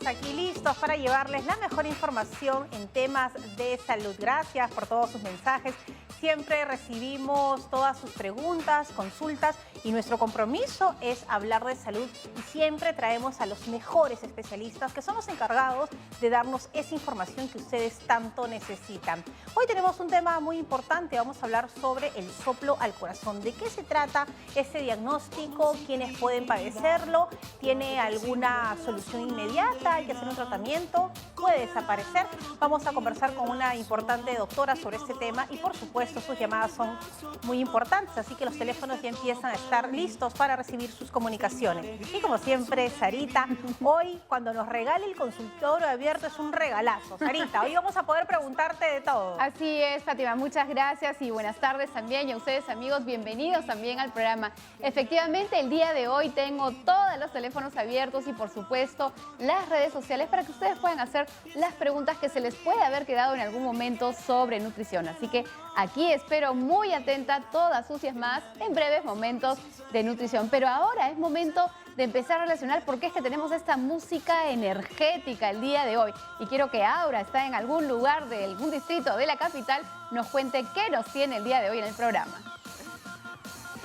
estamos aquí listos para llevarles la mejor información en temas de salud. Gracias por todos sus mensajes. Siempre recibimos todas sus preguntas, consultas y nuestro compromiso es hablar de salud y siempre traemos a los mejores especialistas que son los encargados de darnos esa información que ustedes tanto necesitan. Hoy tenemos un tema muy importante, vamos a hablar sobre el soplo al corazón. ¿De qué se trata este diagnóstico? ¿Quiénes pueden padecerlo? ¿Tiene alguna solución inmediata? ¿Hay que hacer un tratamiento? ¿Puede desaparecer? Vamos a conversar con una importante doctora sobre este tema y por supuesto sus llamadas son muy importantes, así que los teléfonos ya empiezan a estar listos para recibir sus comunicaciones. Y como siempre, Sarita, hoy cuando nos regale el consultorio abierto es un regalazo. Sarita, hoy vamos a poder preguntarte de todo. Así es, Fátima, muchas gracias y buenas tardes también. Y a ustedes, amigos, bienvenidos también al programa. Efectivamente, el día de hoy tengo todos los teléfonos abiertos y por supuesto las redes sociales para que ustedes puedan hacer las preguntas que se les puede haber quedado en algún momento sobre nutrición. Así que aquí espero muy atenta todas sus llamadas en breves momentos de nutrición. Pero ahora es momento de empezar a relacionar por qué es que tenemos esta música energética el día de hoy. Y quiero que Aura está en algún lugar de algún distrito de la capital, nos cuente qué nos tiene el día de hoy en el programa.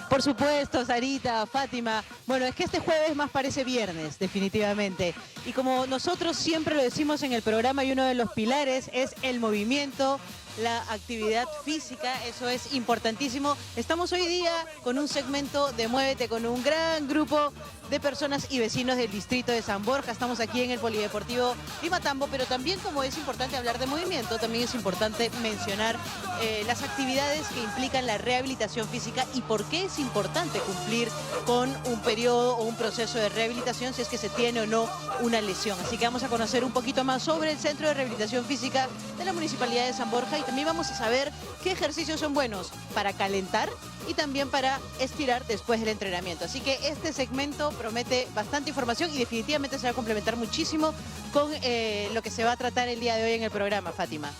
Por supuesto, Sarita, Fátima. Bueno, es que este jueves más parece viernes, definitivamente. Y como nosotros siempre lo decimos en el programa y uno de los pilares es el movimiento, la actividad física, eso es importantísimo. Estamos hoy día con un segmento de Muévete con un gran grupo de personas y vecinos del distrito de San Borja. Estamos aquí en el Polideportivo Limatambo, pero también como es importante hablar de movimiento, también es importante mencionar las actividades que implican la rehabilitación física y por qué es importante cumplir con un periodo o un proceso de rehabilitación si es que se tiene o no una lesión. Así que vamos a conocer un poquito más sobre el Centro de Rehabilitación Física de la Municipalidad de San Borja y también vamos a saber qué ejercicios son buenos para calentar y también para estirar después del entrenamiento. Así que este segmento promete bastante información y definitivamente se va a complementar muchísimo con lo que se va a tratar el día de hoy en el programa, Fátima.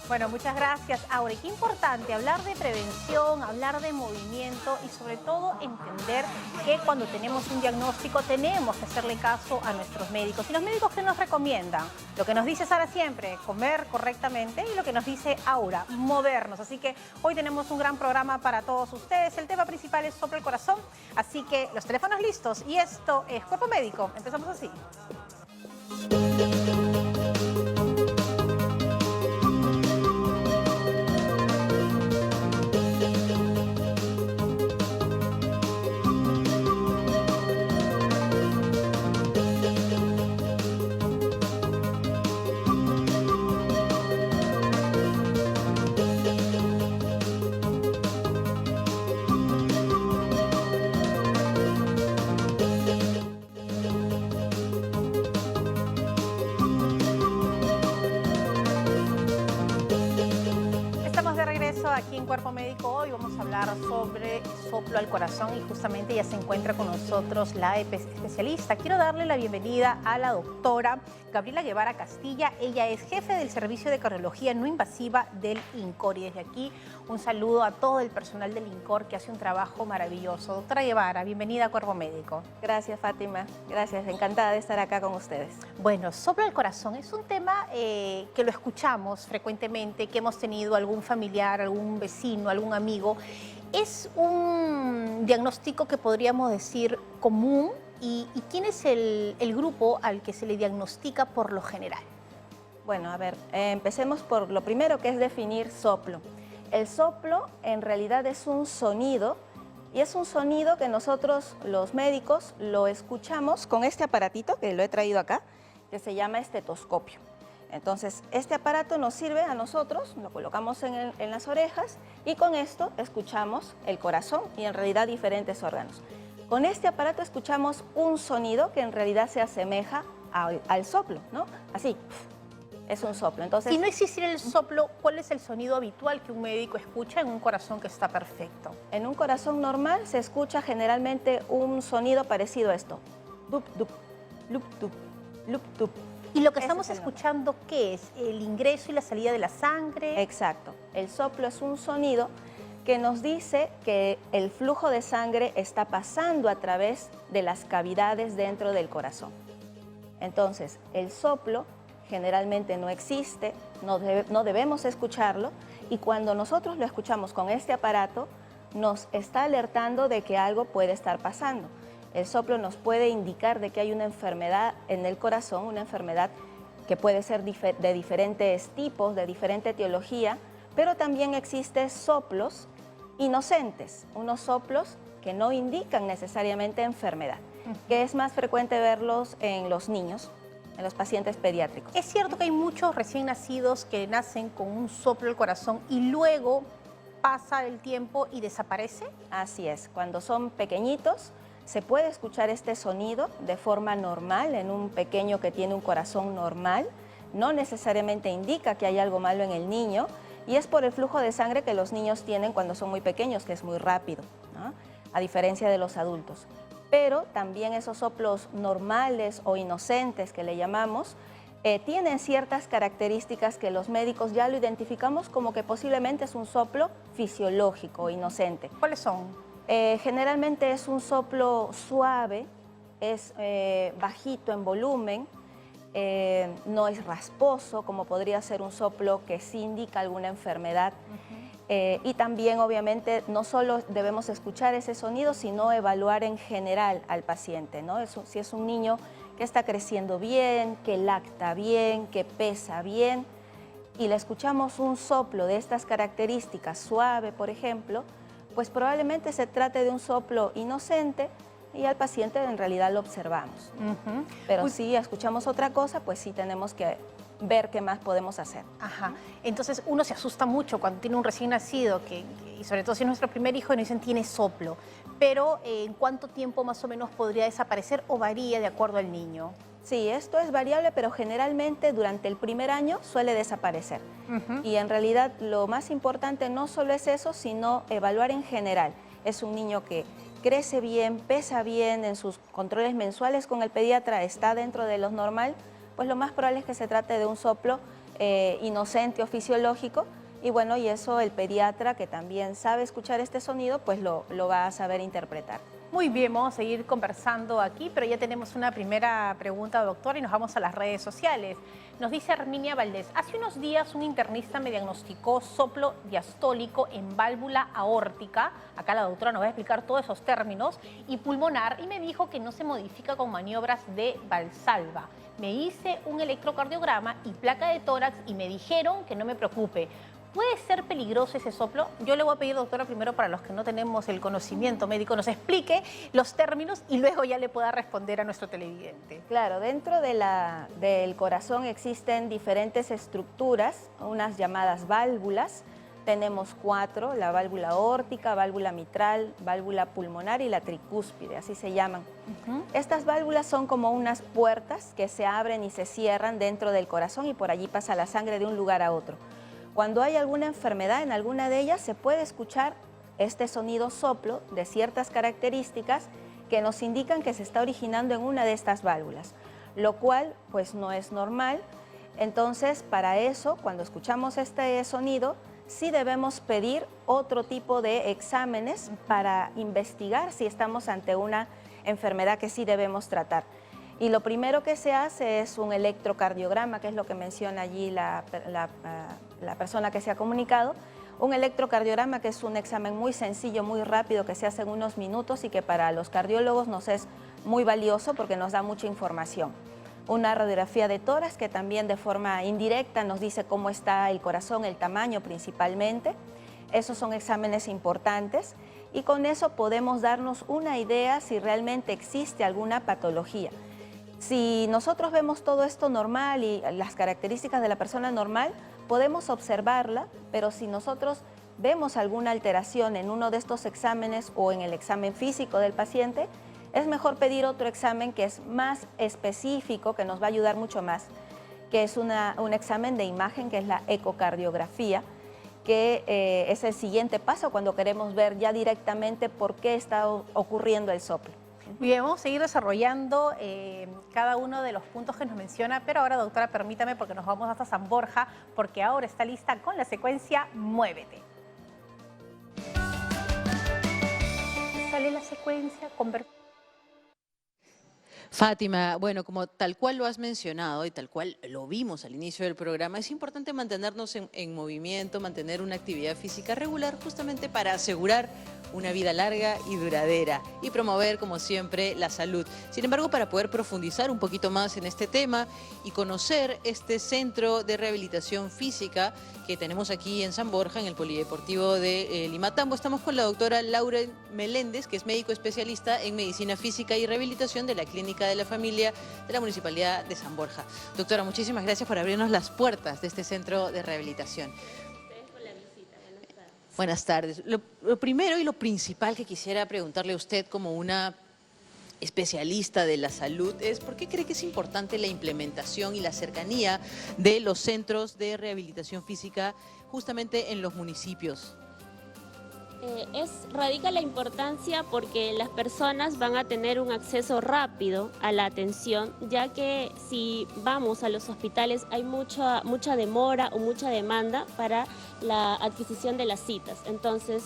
Bueno, muchas gracias, Aura. Y qué importante hablar de prevención, hablar de movimiento y sobre todo entender que cuando tenemos un diagnóstico tenemos que hacerle caso a nuestros médicos. ¿Y los médicos qué nos recomiendan? Lo que nos dice Sara siempre, comer correctamente, y lo que nos dice Aura, movernos. Así que hoy tenemos un gran programa para todos ustedes. El tema principal es soplo al corazón, así que los teléfonos listos y esto es Cuerpo Médico. Empezamos así. Aquí en Cuerpo Médico hoy vamos a hablar sobre soplo al corazón y justamente ya se encuentra con nosotros la especialista. Quiero darle la bienvenida a la doctora Gabriela Guevara Castilla. Ella es jefe del Servicio de Cardiología No Invasiva del INCOR. Y desde aquí un saludo a todo el personal del INCOR que hace un trabajo maravilloso. Doctora Guevara, bienvenida a Cuerpo Médico. Gracias, Fátima. Gracias, encantada de estar acá con ustedes. Bueno, soplo al corazón es un tema que lo escuchamos frecuentemente, que hemos tenido algún familiar, algún vecino, algún amigo. Es un diagnóstico que podríamos decir común y ¿quién es el grupo al que se le diagnostica por lo general? Bueno, a ver, empecemos por lo primero que es definir soplo. El soplo en realidad es un sonido y es un sonido que nosotros los médicos lo escuchamos con este aparatito que lo he traído acá, que se llama estetoscopio. Entonces, este aparato nos sirve a nosotros, lo colocamos en las orejas y con esto escuchamos el corazón y en realidad diferentes órganos. Con este aparato escuchamos un sonido que en realidad se asemeja al soplo, ¿no? Así, es un soplo. Entonces, si no existiera el soplo, ¿cuál es el sonido habitual que un médico escucha en un corazón que está perfecto? En un corazón normal se escucha generalmente un sonido parecido a esto. Dup, dup, lup, dup, lup, dup. ¿Y lo que estamos escuchando qué es? ¿El ingreso y la salida de la sangre? Exacto. El soplo es un sonido que nos dice que el flujo de sangre está pasando a través de las cavidades dentro del corazón. Entonces, el soplo generalmente no existe, no debemos escucharlo, y cuando nosotros lo escuchamos con este aparato, nos está alertando de que algo puede estar pasando. El soplo nos puede indicar de que hay una enfermedad en el corazón, una enfermedad que puede ser de diferentes tipos, de diferente etiología, pero también existen soplos inocentes, unos soplos que no indican necesariamente enfermedad, que es más frecuente verlos en los niños, en los pacientes pediátricos. ¿Es cierto que hay muchos recién nacidos que nacen con un soplo al corazón y luego pasa el tiempo y desaparece? Así es, cuando son pequeñitos se puede escuchar este sonido de forma normal en un pequeño que tiene un corazón normal, no necesariamente indica que hay algo malo en el niño, y es por el flujo de sangre que los niños tienen cuando son muy pequeños, que es muy rápido, ¿no? A diferencia de los adultos. Pero también esos soplos normales o inocentes que le llamamos, tienen ciertas características que los médicos ya lo identificamos como que posiblemente es un soplo fisiológico, inocente. ¿Cuáles son? Generalmente es un soplo suave, es bajito en volumen, no es rasposo, como podría ser un soplo que sí indica alguna enfermedad. Y también, obviamente, no solo debemos escuchar ese sonido, sino evaluar en general al paciente, ¿no? Si es un niño que está creciendo bien, que lacta bien, que pesa bien, y le escuchamos un soplo de estas características, suave, por ejemplo, pues probablemente se trate de un soplo inocente y al paciente en realidad lo observamos. Pero si escuchamos otra cosa, pues sí tenemos que ver qué más podemos hacer. Ajá. Entonces uno se asusta mucho cuando tiene un recién nacido, y sobre todo si es nuestro primer hijo y nos dicen tiene soplo. Pero ¿en cuánto tiempo más o menos podría desaparecer o varía de acuerdo al niño? Sí, esto es variable, pero generalmente durante el primer año suele desaparecer. Y en realidad lo más importante no solo es eso, sino evaluar en general. Es un niño que crece bien, pesa bien, en sus controles mensuales con el pediatra está dentro de lo normal, pues lo más probable es que se trate de un soplo inocente o fisiológico. Y bueno, y eso el pediatra, que también sabe escuchar este sonido, pues lo va a saber interpretar. Muy bien, vamos a seguir conversando aquí, pero ya tenemos una primera pregunta, doctor, y nos vamos a las redes sociales. Nos dice Herminia Valdés: hace unos días un internista me diagnosticó soplo diastólico en válvula aórtica, acá la doctora nos va a explicar todos esos términos, y pulmonar, y me dijo que no se modifica con maniobras de Valsalva. Me hice un electrocardiograma y placa de tórax y me dijeron que no me preocupe. ¿Puede ser peligroso ese soplo? Yo le voy a pedir, doctora, primero para los que no tenemos el conocimiento médico, nos explique los términos y luego ya le pueda responder a nuestro televidente. Claro, dentro del corazón existen diferentes estructuras, unas llamadas válvulas. Tenemos 4, la válvula aórtica, válvula mitral, válvula pulmonar y la tricúspide, así se llaman. Estas válvulas son como unas puertas que se abren y se cierran dentro del corazón y por allí pasa la sangre de un lugar a otro. Cuando hay alguna enfermedad en alguna de ellas, se puede escuchar este sonido soplo de ciertas características que nos indican que se está originando en una de estas válvulas, lo cual pues no es normal. Entonces, para eso, cuando escuchamos este sonido, sí debemos pedir otro tipo de exámenes para investigar si estamos ante una enfermedad que sí debemos tratar. Y lo primero que se hace es un electrocardiograma, que es lo que menciona allí la persona que se ha comunicado. Un electrocardiograma que es un examen muy sencillo, muy rápido, que se hace en unos minutos y que para los cardiólogos nos es muy valioso porque nos da mucha información. Una radiografía de tórax que también de forma indirecta nos dice cómo está el corazón, el tamaño principalmente. Esos son exámenes importantes y con eso podemos darnos una idea si realmente existe alguna patología. Si nosotros vemos todo esto normal y las características de la persona normal, podemos observarla, pero si nosotros vemos alguna alteración en uno de estos exámenes o en el examen físico del paciente, es mejor pedir otro examen que es más específico, que nos va a ayudar mucho más, que es un examen de imagen, que es la ecocardiografía, que es el siguiente paso cuando queremos ver ya directamente por qué está ocurriendo el soplo. Bien, vamos a seguir desarrollando cada uno de los puntos que nos menciona, pero ahora, doctora, permítame, porque nos vamos hasta San Borja, porque ahora está lista con la secuencia Muévete. Sale la secuencia, Fátima, bueno, como tal cual lo has mencionado y tal cual lo vimos al inicio del programa, es importante mantenernos en movimiento, mantener una actividad física regular justamente para asegurar una vida larga y duradera y promover, como siempre, la salud. Sin embargo, para poder profundizar un poquito más en este tema y conocer este centro de rehabilitación física que tenemos aquí en San Borja, en el Polideportivo de Limatambo, estamos con la doctora Laura Meléndez, que es médico especialista en medicina física y rehabilitación de la Clínica de la Familia de la Municipalidad de San Borja. Doctora, muchísimas gracias por abrirnos las puertas de este centro de rehabilitación. Buenas tardes. Lo primero y lo principal que quisiera preguntarle a usted como una especialista de la salud es ¿por qué cree que es importante la implementación y la cercanía de los centros de rehabilitación física justamente en los municipios? Radica la importancia porque las personas van a tener un acceso rápido a la atención, ya que si vamos a los hospitales hay mucha demora o mucha demanda para la adquisición de las citas. Entonces,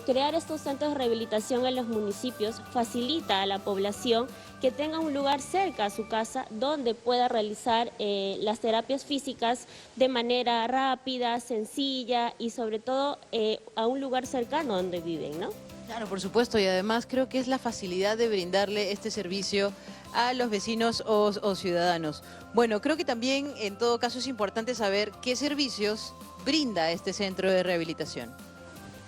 crear estos centros de rehabilitación en los municipios facilita a la población que tenga un lugar cerca a su casa donde pueda realizar las terapias físicas de manera rápida, sencilla y sobre todo a un lugar cercano donde viven, ¿no? Claro, por supuesto, y además creo que es la facilidad de brindarle este servicio a los vecinos o ciudadanos. Bueno, creo que también en todo caso es importante saber qué servicios brinda este centro de rehabilitación.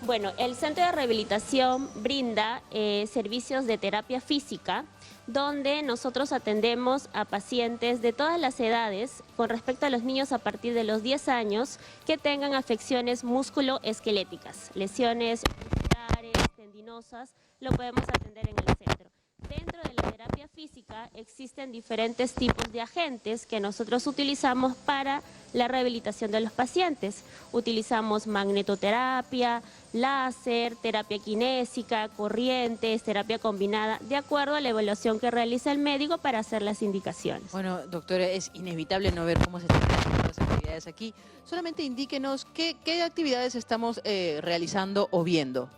Bueno, el centro de rehabilitación brinda servicios de terapia física, donde nosotros atendemos a pacientes de todas las edades, con respecto a los niños a partir de los 10 años, que tengan afecciones musculoesqueléticas, lesiones musculares, tendinosas, lo podemos atender en el centro. Dentro de la terapia física existen diferentes tipos de agentes que nosotros utilizamos para la rehabilitación de los pacientes. Utilizamos magnetoterapia, láser, terapia kinésica, corrientes, terapia combinada, de acuerdo a la evaluación que realiza el médico para hacer las indicaciones. Bueno, doctora, es inevitable no ver cómo se están haciendo las actividades aquí. Solamente indíquenos qué actividades estamos realizando o viendo.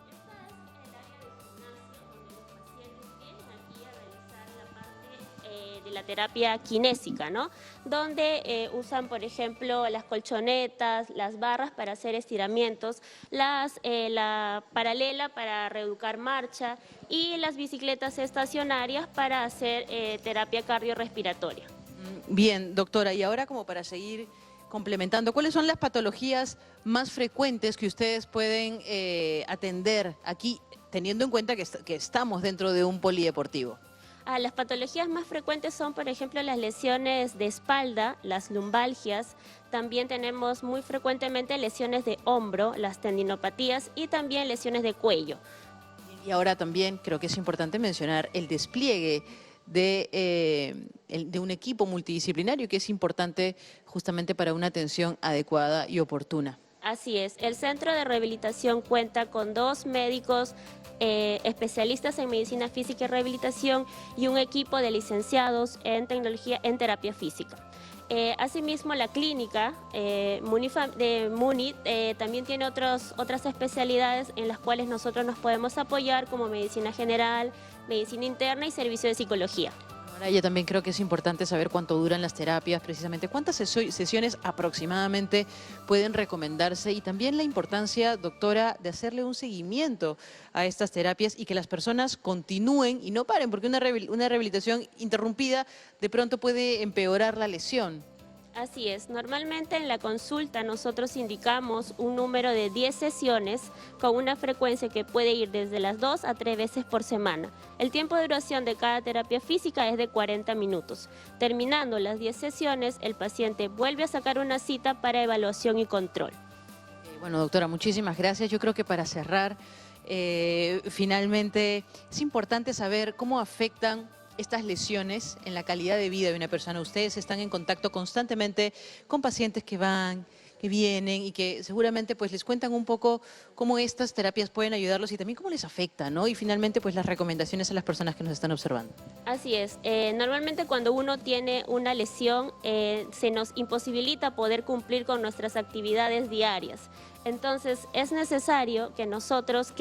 La terapia kinésica, ¿no? Donde usan, por ejemplo, las colchonetas, las barras para hacer estiramientos, la paralela para reeducar marcha y las bicicletas estacionarias para hacer terapia cardiorrespiratoria. Bien, doctora, y ahora como para seguir complementando, ¿cuáles son las patologías más frecuentes que ustedes pueden atender aquí, teniendo en cuenta que estamos dentro de un polideportivo? Las patologías más frecuentes son, por ejemplo, las lesiones de espalda, las lumbalgias. También tenemos muy frecuentemente lesiones de hombro, las tendinopatías y también lesiones de cuello. Y ahora también creo que es importante mencionar el despliegue de un equipo multidisciplinario que es importante justamente para una atención adecuada y oportuna. Así es, el centro de rehabilitación cuenta con 2 médicos especialistas en medicina física y rehabilitación y un equipo de licenciados en terapia física. Asimismo, la clínica de Muni también tiene otras especialidades en las cuales nosotros nos podemos apoyar, como medicina general, medicina interna y servicio de psicología. Ahora, yo también creo que es importante saber cuánto duran las terapias, precisamente cuántas sesiones aproximadamente pueden recomendarse y también la importancia, doctora, de hacerle un seguimiento a estas terapias y que las personas continúen y no paren, porque una rehabilitación interrumpida de pronto puede empeorar la lesión. Así es, normalmente en la consulta nosotros indicamos un número de 10 sesiones con una frecuencia que puede ir desde las 2 a 3 veces por semana. El tiempo de duración de cada terapia física es de 40 minutos. Terminando las 10 sesiones, el paciente vuelve a sacar una cita para evaluación y control. Bueno, doctora, muchísimas gracias. Yo creo que para cerrar, finalmente es importante saber cómo afectan estas lesiones en la calidad de vida de una persona. Ustedes están en contacto constantemente con pacientes que van, que vienen y que seguramente pues les cuentan un poco cómo estas terapias pueden ayudarlos y también cómo les afecta, ¿no? Y finalmente pues las recomendaciones a las personas que nos están observando. Así es. Normalmente cuando uno tiene una lesión se nos imposibilita poder cumplir con nuestras actividades diarias. Entonces es necesario que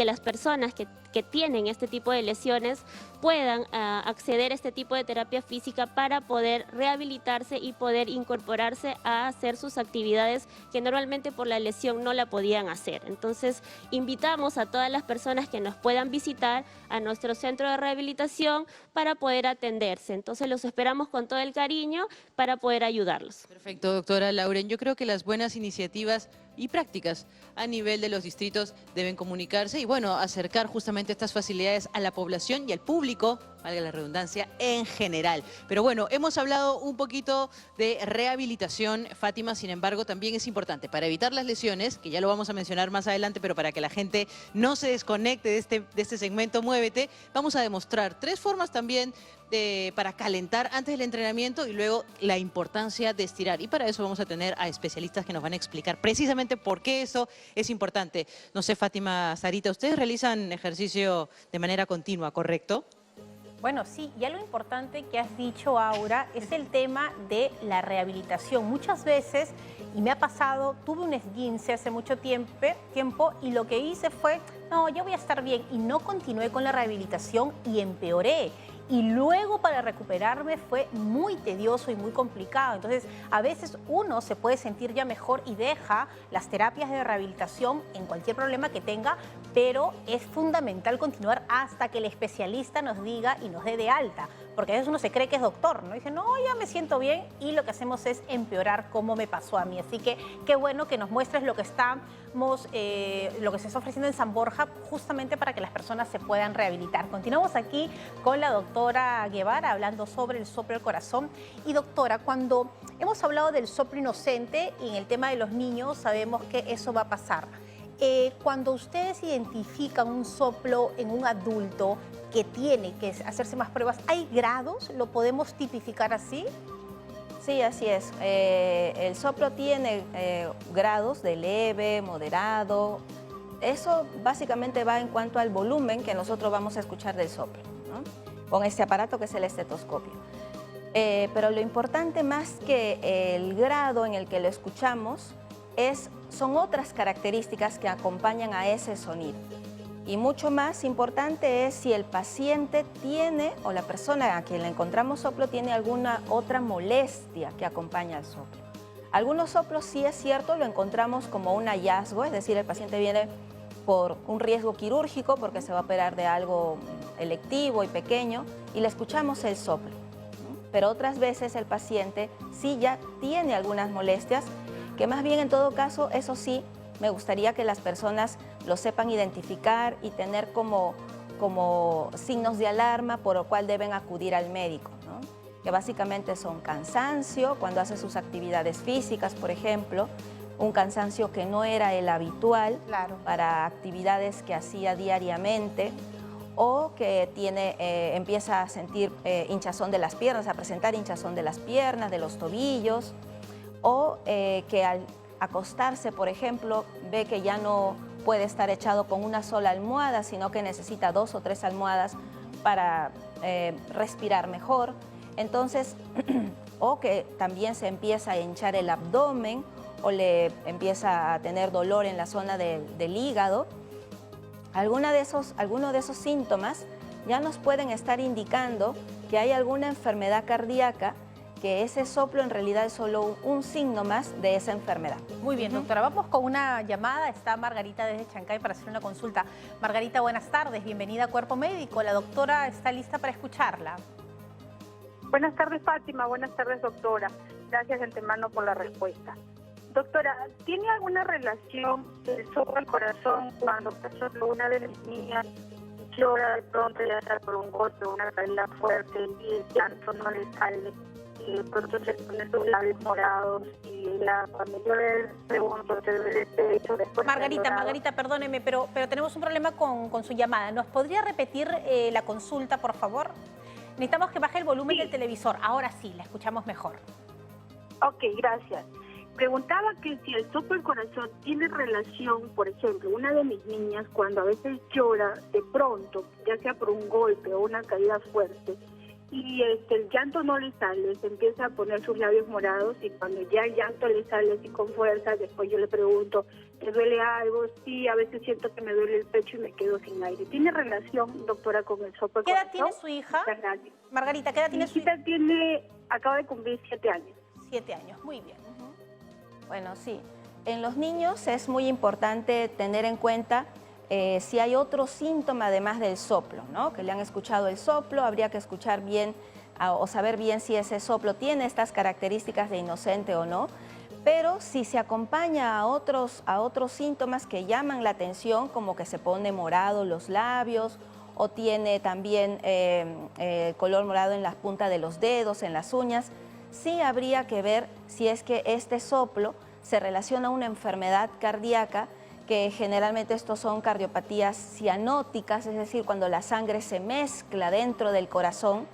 las personas que que tienen este tipo de lesiones puedan acceder a este tipo de terapia física para poder rehabilitarse y poder incorporarse a hacer sus actividades que normalmente por la lesión no la podían hacer. Entonces, invitamos a todas las personas que nos puedan visitar a nuestro centro de rehabilitación para poder atenderse. Entonces, los esperamos con todo el cariño para poder ayudarlos. Perfecto, doctora Lauren. Yo creo que las buenas iniciativas y prácticas a nivel de los distritos deben comunicarse y, bueno, acercar justamente estas facilidades a la población y al público, valga la redundancia, en general. Pero bueno, hemos hablado un poquito de rehabilitación, Fátima, sin embargo, también es importante para evitar las lesiones, que ya lo vamos a mencionar más adelante, pero para que la gente no se desconecte de este segmento Muévete, vamos a demostrar 3 formas también para calentar antes del entrenamiento y luego la importancia de estirar. Y para eso vamos a tener a especialistas que nos van a explicar precisamente por qué eso es importante. No sé, Fátima, Sarita, ustedes realizan ejercicio de manera continua, ¿correcto? Bueno, sí, ya lo importante que has dicho, Aura, es el tema de la rehabilitación. Muchas veces, y me ha pasado, tuve un esguince hace mucho tiempo y lo que hice fue, no, ya voy a estar bien, y no continué con la rehabilitación y empeoré. Y luego para recuperarme fue muy tedioso y muy complicado. Entonces, a veces uno se puede sentir ya mejor y deja las terapias de rehabilitación en cualquier problema que tenga, pero es fundamental continuar hasta que el especialista nos diga y nos dé de alta. Porque a veces uno se cree que es doctor, ¿no? Dice, no, ya me siento bien, y lo que hacemos es empeorar como me pasó a mí. Así que qué bueno que nos muestres lo que lo que se está ofreciendo en San Borja, justamente para que las personas se puedan rehabilitar. Continuamos aquí con la doctora Guevara hablando sobre el soplo del corazón. Y doctora, cuando hemos hablado del soplo inocente y en el tema de los niños, sabemos que eso va a pasar. Cuando ustedes identifican un soplo en un adulto que tiene que hacerse más pruebas, ¿hay grados? ¿Lo podemos tipificar así? Sí, así es. El soplo tiene grados de leve, moderado. Eso básicamente va en cuanto al volumen que nosotros vamos a escuchar del soplo, ¿no? Con este aparato que es el estetoscopio. Pero lo importante más que el grado en el que lo escuchamos son otras características que acompañan a ese sonido. Y mucho más importante es si el paciente tiene, o la persona a quien le encontramos soplo, tiene alguna otra molestia que acompaña al soplo. Algunos soplos, sí es cierto, lo encontramos como un hallazgo, es decir, el paciente viene por un riesgo quirúrgico porque se va a operar de algo electivo y pequeño y le escuchamos el soplo. Pero otras veces el paciente sí ya tiene algunas molestias que más bien en todo caso, eso sí, me gustaría que las personas lo sepan identificar y tener como signos de alarma por lo cual deben acudir al médico, ¿no? Que básicamente son cansancio, cuando hace sus actividades físicas, por ejemplo, un cansancio que no era el habitual para actividades que hacía diariamente, o que empieza a sentir hinchazón de las piernas, a presentar hinchazón de las piernas, de los tobillos, o que al acostarse, por ejemplo, ve que ya no puede estar echado con una sola almohada, sino que necesita 2 o 3 almohadas para respirar mejor. Entonces, o que también se empieza a hinchar el abdomen o le empieza a tener dolor en la zona del hígado. Alguno de esos síntomas ya nos pueden estar indicando que hay alguna enfermedad cardíaca, que ese soplo en realidad es solo un signo más de esa enfermedad. Muy bien, doctora. Vamos con una llamada. Está Margarita desde Chancay para hacer una consulta. Margarita, buenas tardes. Bienvenida a Cuerpo Médico. La doctora está lista para escucharla. Buenas tardes, Fátima. Buenas tardes, doctora. Gracias de antemano por la respuesta. Doctora, ¿tiene alguna relación el soplo al corazón cuando, por ejemplo, una de las niñas llora de pronto, ya sea por un golpe o una caída fuerte y el llanto no le sale? Y de pronto se ponen sus labios morados y cuando yo le pregunto, ¿te duele el pecho? Margarita, perdóneme, pero tenemos un problema con su llamada. ¿Nos podría repetir la consulta, por favor? Necesitamos que baje el volumen del televisor. Ahora sí, la escuchamos mejor. Ok, gracias. Preguntaba que si el soplo al corazón tiene relación, por ejemplo, una de mis niñas cuando a veces llora de pronto, ya sea por un golpe o una caída fuerte, y el llanto no le sale, se empieza a poner sus labios morados y cuando ya el llanto le sale así con fuerza, después yo le pregunto, ¿te duele algo? Sí, a veces siento que me duele el pecho y me quedo sin aire. ¿Tiene relación, doctora, con el soplo? ¿Qué edad tiene su hija? Muchas gracias. Margarita, ¿qué edad tiene su hija? Mi hija acaba de cumplir 7 años. 7 años, muy bien. Bueno, sí. En los niños es muy importante tener en cuenta si hay otro síntoma además del soplo, ¿no? Que le han escuchado el soplo, habría que escuchar bien o saber bien si ese soplo tiene estas características de inocente o no. Pero si se acompaña a otros síntomas que llaman la atención, como que se pone morado los labios o tiene también color morado en las puntas de los dedos, en las uñas, sí habría que ver si es que este soplo se relaciona a una enfermedad cardíaca, que generalmente estos son cardiopatías cianóticas, es decir, cuando la sangre se mezcla dentro del corazón,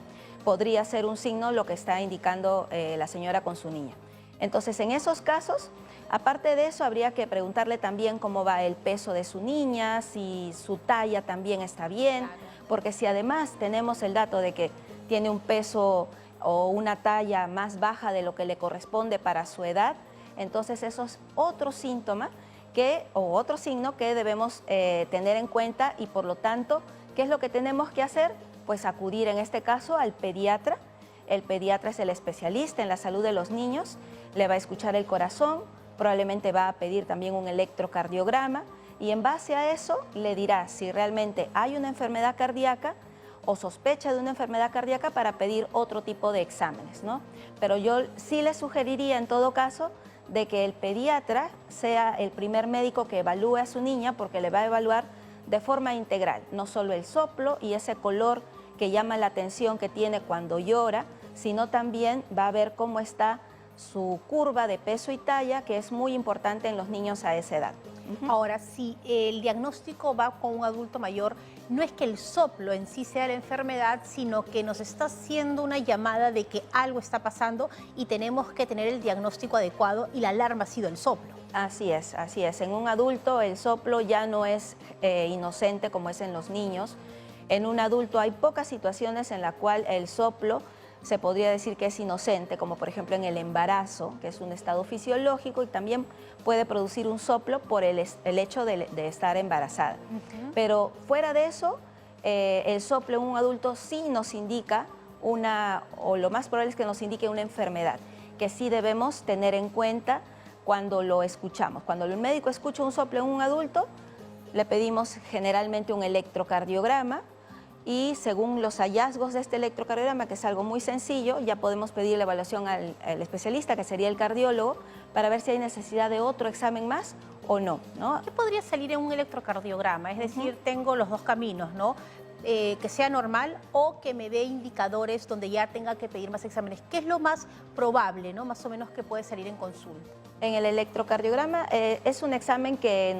podría ser un signo lo que está indicando la señora con su niña. Entonces, en esos casos, aparte de eso, habría que preguntarle también cómo va el peso de su niña, si su talla también está bien, porque si además tenemos el dato de que tiene un peso o una talla más baja de lo que le corresponde para su edad, entonces eso es otro síntoma o otro signo que debemos tener en cuenta y por lo tanto, ¿qué es lo que tenemos que hacer? Pues acudir en este caso al pediatra. El pediatra es el especialista en la salud de los niños, le va a escuchar el corazón, probablemente va a pedir también un electrocardiograma y en base a eso le dirá si realmente hay una enfermedad cardíaca o sospecha de una enfermedad cardíaca para pedir otro tipo de exámenes, ¿no? Pero yo sí le sugeriría en todo caso de que el pediatra sea el primer médico que evalúe a su niña porque le va a evaluar de forma integral, no solo el soplo y ese color que llama la atención que tiene cuando llora, sino también va a ver cómo está su curva de peso y talla, que es muy importante en los niños a esa edad. Ahora, si el diagnóstico va con un adulto mayor, no es que el soplo en sí sea la enfermedad, sino que nos está haciendo una llamada de que algo está pasando y tenemos que tener el diagnóstico adecuado y la alarma ha sido el soplo. Así es, así es. En un adulto el soplo ya no es inocente como es en los niños. En un adulto hay pocas situaciones en las cuales el soplo se podría decir que es inocente, como por ejemplo en el embarazo, que es un estado fisiológico y también puede producir un soplo por el hecho de estar embarazada. Pero fuera de eso, el soplo en un adulto sí nos indica o lo más probable es que nos indique una enfermedad, que sí debemos tener en cuenta cuando lo escuchamos. Cuando el médico escucha un soplo en un adulto, le pedimos generalmente un electrocardiograma, y según los hallazgos de este electrocardiograma, que es algo muy sencillo, ya podemos pedir la evaluación al especialista, que sería el cardiólogo, para ver si hay necesidad de otro examen más o no, ¿no? ¿Qué podría salir en un electrocardiograma? Es decir, tengo los dos caminos, ¿no? Que sea normal o que me dé indicadores donde ya tenga que pedir más exámenes. ¿Qué es lo más probable, ¿no? Más o menos que puede salir en consulta. En el electrocardiograma es un examen que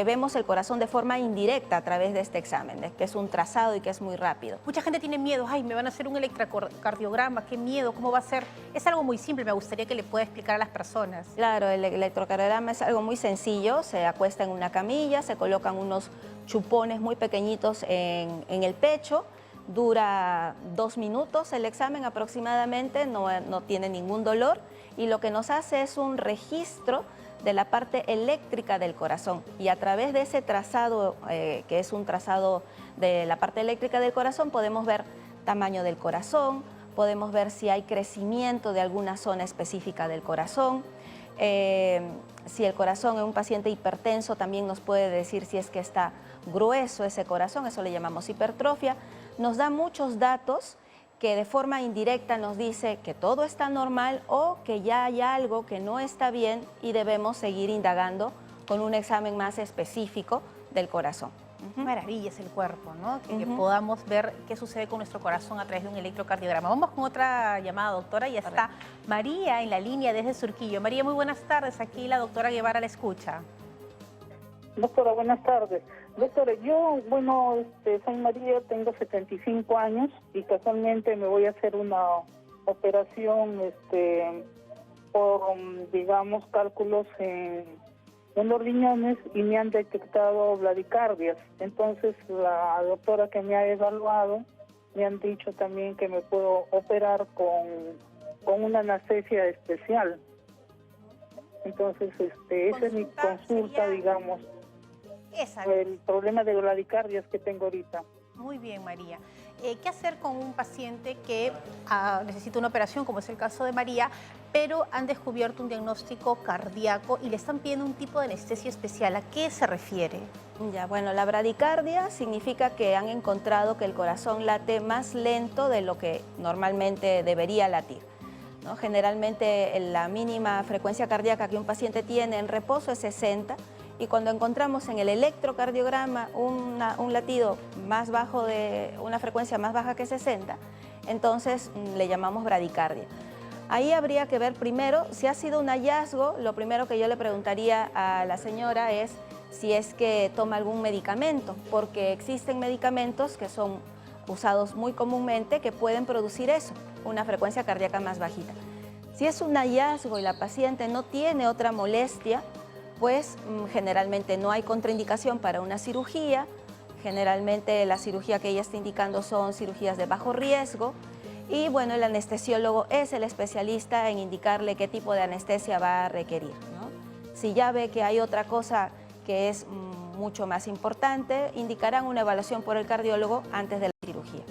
vemos el corazón de forma indirecta a través de este examen, que es un trazado y que es muy rápido. Mucha gente tiene miedo, ay, me van a hacer un electrocardiograma, qué miedo, ¿cómo va a ser? Es algo muy simple, me gustaría que le pueda explicar a las personas. Claro, el electrocardiograma es algo muy sencillo, se acuesta en una camilla, se colocan unos chupones muy pequeñitos en el pecho, dura 2 minutos el examen aproximadamente, no tiene ningún dolor y lo que nos hace es un registro de la parte eléctrica del corazón y a través de ese trazado, que es un trazado de la parte eléctrica del corazón, podemos ver tamaño del corazón, podemos ver si hay crecimiento de alguna zona específica del corazón. Si el corazón en un paciente hipertenso también nos puede decir si es que está grueso ese corazón, eso le llamamos hipertrofia. Nos da muchos datos que de forma indirecta nos dice que todo está normal o que ya hay algo que no está bien y debemos seguir indagando con un examen más específico del corazón. Maravilla es el cuerpo, ¿no? Que podamos ver qué sucede con nuestro corazón a través de un electrocardiograma. Vamos con otra llamada, doctora. Ya está María en la línea desde Surquillo. María, muy buenas tardes. Aquí la doctora Guevara la escucha. Doctora, buenas tardes. Doctora, yo, soy María, tengo 75 años y casualmente me voy a hacer una operación por, digamos, cálculos en los riñones y me han detectado bradicardias. Entonces, la doctora que me ha evaluado me han dicho también que me puedo operar con una anestesia especial. Entonces, esa es mi consulta, digamos, el problema de bradicardias que tengo ahorita. Muy bien, María. ¿Qué hacer con un paciente que necesita una operación, como es el caso de María, pero han descubierto un diagnóstico cardíaco y le están pidiendo un tipo de anestesia especial? ¿A qué se refiere? Ya, bueno, la bradicardia significa que han encontrado que el corazón late más lento de lo que normalmente debería latir, ¿no? Generalmente la mínima frecuencia cardíaca que un paciente tiene en reposo es 60, y cuando encontramos en el electrocardiograma un latido más bajo, de una frecuencia más baja que 60, entonces le llamamos bradicardia. Ahí habría que ver primero, si ha sido un hallazgo, lo primero que yo le preguntaría a la señora es si es que toma algún medicamento, porque existen medicamentos que son usados muy comúnmente que pueden producir eso, una frecuencia cardíaca más bajita. Si es un hallazgo y la paciente no tiene otra molestia, pues generalmente no hay contraindicación para una cirugía. Generalmente la cirugía que ella está indicando son cirugías de bajo riesgo, y bueno, el anestesiólogo es el especialista en indicarle qué tipo de anestesia va a requerir, ¿no? Si ya ve que hay otra cosa que es mucho más importante, indicarán una evaluación por el cardiólogo antes de la cirugía.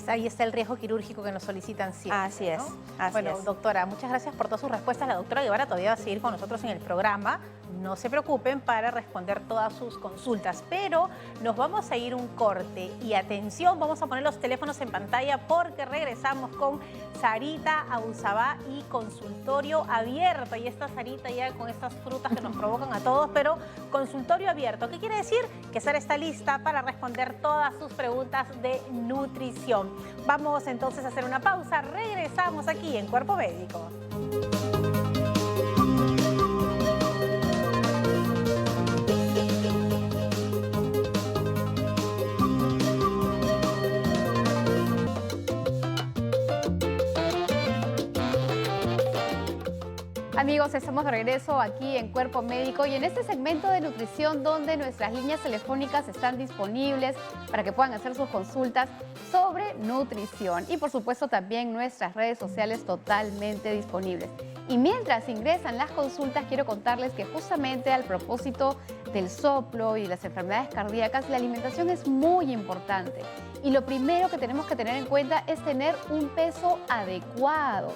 Ahí está el riesgo quirúrgico que nos solicitan siempre. Así es, ¿no? así bueno, es. Doctora, muchas gracias por todas sus respuestas. La doctora Guevara todavía va a seguir con nosotros en el programa. No se preocupen para responder todas sus consultas, pero nos vamos a ir un corte. Y atención, vamos a poner los teléfonos en pantalla porque regresamos con Sarita Abusabá y consultorio abierto. Y está Sarita ya con estas frutas que nos provocan a todos, pero consultorio abierto. ¿Qué quiere decir? Que Sara está lista para responder todas sus preguntas de nutrición. Vamos entonces a hacer una pausa. Regresamos aquí en Cuerpo Médico. Amigos, estamos de regreso aquí en Cuerpo Médico y en este segmento de nutrición donde nuestras líneas telefónicas están disponibles para que puedan hacer sus consultas sobre nutrición y por supuesto también nuestras redes sociales totalmente disponibles. Y mientras ingresan las consultas, quiero contarles que justamente al propósito del soplo y las enfermedades cardíacas, la alimentación es muy importante. Y lo primero que tenemos que tener en cuenta es tener un peso adecuado.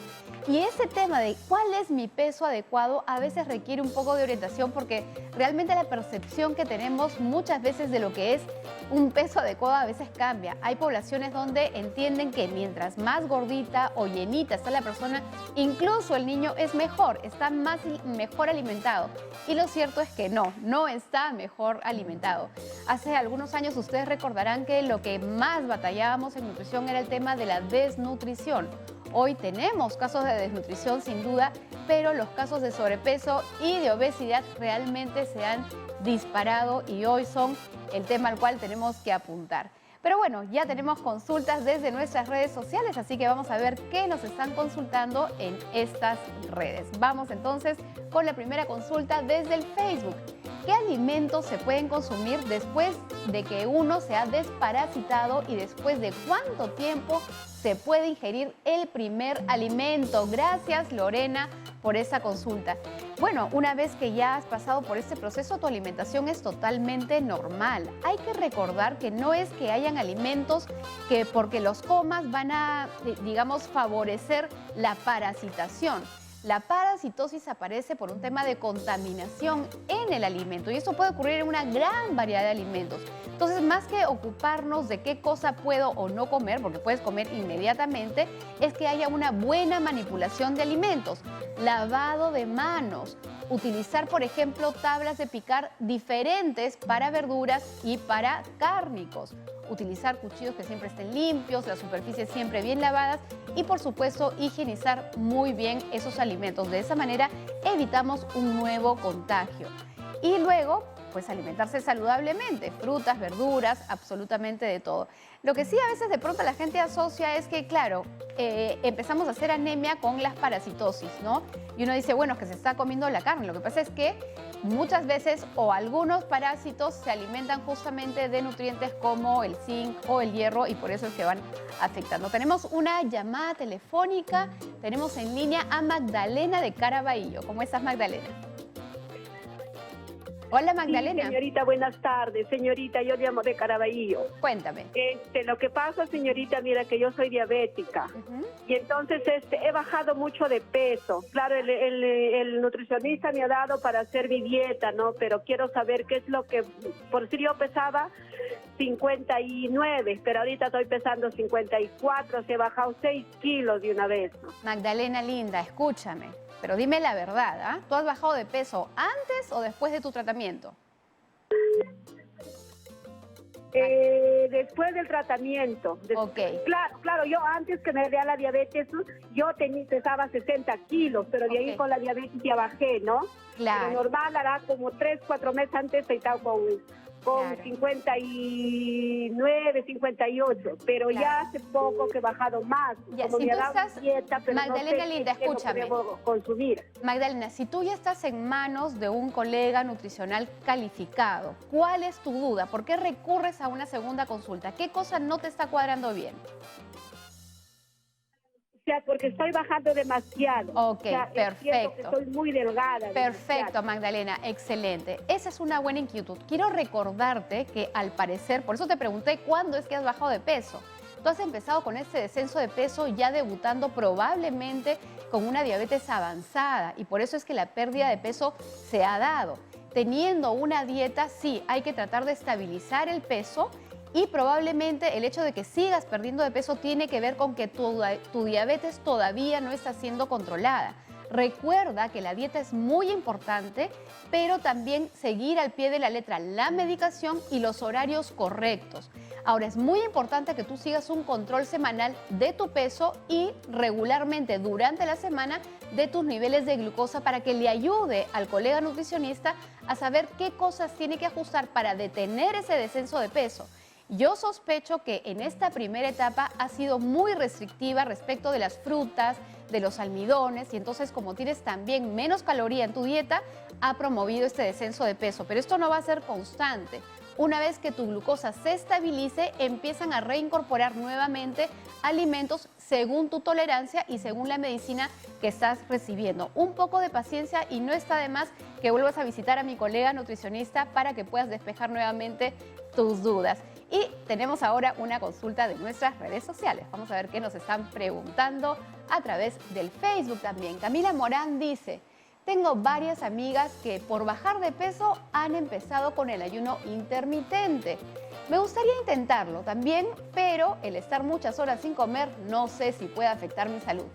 Y ese tema de cuál es mi peso adecuado a veces requiere un poco de orientación porque realmente la percepción que tenemos muchas veces de lo que es un peso adecuado a veces cambia. Hay poblaciones donde entienden que mientras más gordita o llenita está la persona, incluso el niño es mejor, está mejor alimentado. Y lo cierto es que no está mejor alimentado. Hace algunos años ustedes recordarán que lo que más batallábamos en nutrición era el tema de la desnutrición. Hoy tenemos casos de desnutrición sin duda, pero los casos de sobrepeso y de obesidad realmente se han disparado y hoy son el tema al cual tenemos que apuntar. Pero bueno, ya tenemos consultas desde nuestras redes sociales, así que vamos a ver qué nos están consultando en estas redes. Vamos entonces con la primera consulta desde el Facebook. ¿Qué alimentos se pueden consumir después de que uno se ha desparasitado y después de cuánto tiempo se puede ingerir el primer alimento? Gracias, Lorena, por esa consulta. Bueno, una vez que ya has pasado por este proceso, tu alimentación es totalmente normal. Hay que recordar que no es que hayan alimentos que porque los comas van a, digamos, favorecer la parasitación. La parasitosis aparece por un tema de contaminación en el alimento y esto puede ocurrir en una gran variedad de alimentos. Entonces, más que ocuparnos de qué cosa puedo o no comer, porque puedes comer inmediatamente, es que haya una buena manipulación de alimentos, lavado de manos, utilizar, por ejemplo, tablas de picar diferentes para verduras y para cárnicos, utilizar cuchillos que siempre estén limpios, las superficies siempre bien lavadas y, por supuesto, higienizar muy bien esos alimentos. De esa manera evitamos un nuevo contagio. Y luego, pues alimentarse saludablemente, frutas, verduras, absolutamente de todo. Lo que sí a veces de pronto la gente asocia es que, claro, empezamos a hacer anemia con las parasitosis, ¿no? Y uno dice, bueno, es que se está comiendo la carne. Lo que pasa es que muchas veces o algunos parásitos se alimentan justamente de nutrientes como el zinc o el hierro y por eso es que van afectando. Tenemos una llamada telefónica, tenemos en línea a Magdalena de Caraballo. ¿Cómo estás, Magdalena? Hola, Magdalena. Sí, señorita, buenas tardes. Señorita, yo llamo de Caraballo. Cuéntame. Lo que pasa, señorita, mira que yo soy diabética y entonces he bajado mucho de peso. Claro, el nutricionista me ha dado para hacer mi dieta, ¿no? Pero quiero saber qué es lo que, por decir, yo pesaba 59, pero ahorita estoy pesando 54, se ha bajado 6 kilos de una vez, ¿no? Magdalena linda, escúchame, pero dime la verdad, ¿ah? ¿Tú has bajado de peso antes o después de tu tratamiento? Después del tratamiento. Ok. Claro, yo antes que me dé la diabetes, yo pesaba 60 kilos, pero de ahí con la diabetes ya bajé, ¿no? Claro. Pero normal, hará como 3, 4 meses antes he estado con Claro. 59, 58, pero ya hace poco que he bajado más. Ya, como si me ha tú dado estás, dieta, pero Magdalena no sé linda, qué es lo que escúchame. debo consumir. Magdalena, si tú ya estás en manos de un colega nutricional calificado, ¿cuál es tu duda? ¿Por qué recurres a una segunda consulta? ¿Qué cosa no te está cuadrando bien? O sea, porque estoy bajando demasiado. Ok, O sea, perfecto. siento que estoy muy delgada. Perfecto, demasiado. Magdalena, excelente. Esa es una buena inquietud. Quiero recordarte que al parecer, por eso te pregunté cuándo es que has bajado de peso. Tú has empezado con este descenso de peso ya debutando probablemente con una diabetes avanzada y por eso es que la pérdida de peso se ha dado. Teniendo una dieta, sí, hay que tratar de estabilizar el peso y probablemente el hecho de que sigas perdiendo de peso tiene que ver con que tu diabetes todavía no está siendo controlada. Recuerda que la dieta es muy importante, pero también seguir al pie de la letra la medicación y los horarios correctos. Ahora, es muy importante que tú sigas un control semanal de tu peso y regularmente durante la semana de tus niveles de glucosa para que le ayude al colega nutricionista a saber qué cosas tiene que ajustar para detener ese descenso de peso. Yo sospecho que en esta primera etapa ha sido muy restrictiva respecto de las frutas, de los almidones y entonces como tienes también menos caloría en tu dieta, ha promovido este descenso de peso. Pero esto no va a ser constante. Una vez que tu glucosa se estabilice, empiezan a reincorporar nuevamente alimentos según tu tolerancia y según la medicina que estás recibiendo. Un poco de paciencia y no está de más que vuelvas a visitar a mi colega nutricionista para que puedas despejar nuevamente tus dudas. Y tenemos ahora una consulta de nuestras redes sociales. Vamos a ver qué nos están preguntando a través del Facebook también. Camila Morán dice: tengo varias amigas que por bajar de peso han empezado con el ayuno intermitente. Me gustaría intentarlo también, pero el estar muchas horas sin comer no sé si puede afectar mi salud.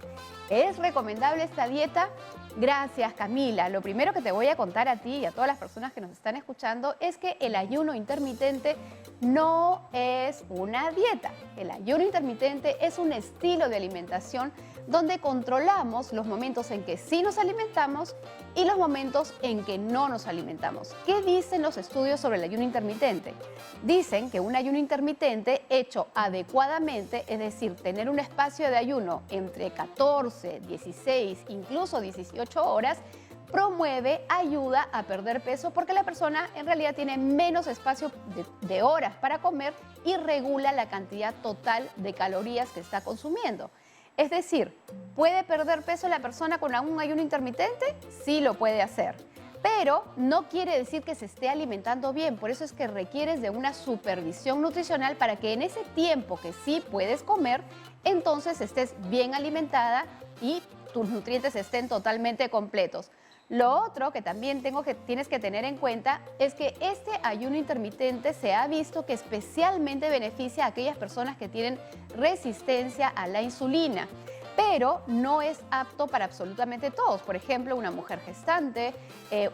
¿Es recomendable esta dieta? Gracias, Camila. Lo primero que te voy a contar a ti y a todas las personas que nos están escuchando es que el ayuno intermitente no es una dieta. El ayuno intermitente es un estilo de alimentación donde controlamos los momentos en que sí nos alimentamos y los momentos en que no nos alimentamos. ¿Qué dicen los estudios sobre el ayuno intermitente? Dicen que un ayuno intermitente hecho adecuadamente, es decir, tener un espacio de ayuno entre 14, 16, incluso 18 horas, promueve, ayuda a perder peso porque la persona en realidad tiene menos espacio de horas para comer y regula la cantidad total de calorías que está consumiendo. Es decir, ¿puede perder peso la persona con un ayuno intermitente? Sí lo puede hacer, pero no quiere decir que se esté alimentando bien. Por eso es que requieres de una supervisión nutricional para que en ese tiempo que sí puedes comer, entonces estés bien alimentada y tus nutrientes estén totalmente completos. Lo otro que también tienes que tener en cuenta es que este ayuno intermitente se ha visto que especialmente beneficia a aquellas personas que tienen resistencia a la insulina, pero no es apto para absolutamente todos. Por ejemplo, una mujer gestante,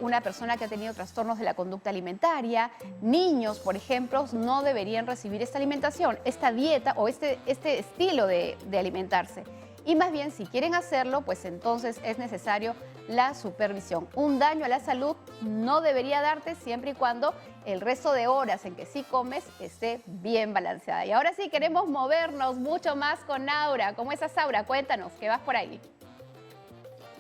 una persona que ha tenido trastornos de la conducta alimentaria, niños, por ejemplo, no deberían recibir esta alimentación, esta dieta o este estilo de alimentarse. Y más bien, si quieren hacerlo, pues entonces es necesario la supervisión. Un daño a la salud no debería darte siempre y cuando el resto de horas en que sí comes esté bien balanceada. Y ahora sí queremos movernos mucho más con Aura. ¿Cómo estás, Aura? Cuéntanos, ¿qué vas por ahí?